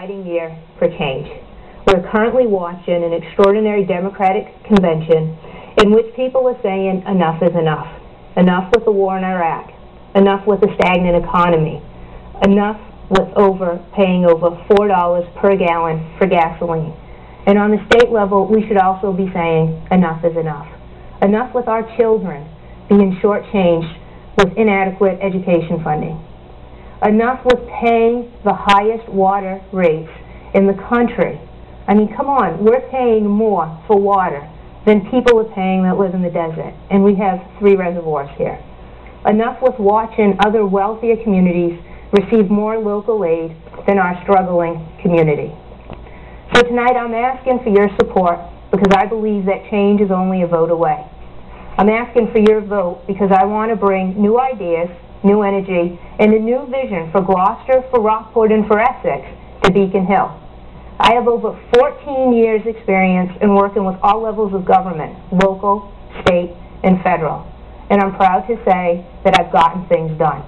exciting year for change. We're currently watching an extraordinary Democratic convention in which people are saying enough is enough. Enough with the war in Iraq. Enough with a stagnant economy. Enough with paying over $4 per gallon for gasoline. And on the state level, we should also be saying enough is enough. Enough with our children being shortchanged with inadequate education funding. Enough with paying the highest water rates in the country. I mean, come on, we're paying more for water than people are paying that live in the desert, and we have 3 reservoirs here. Enough with watching other wealthier communities receive more local aid than our struggling community. So tonight I'm asking for your support because I believe that change is only a vote away. I'm asking for your vote because I want to bring new ideas, new energy, and a new vision for Gloucester, for Rockport, and for Essex to Beacon Hill. I have over 14 years experience in working with all levels of government, local, state, and federal. And I'm proud to say that I've gotten things done.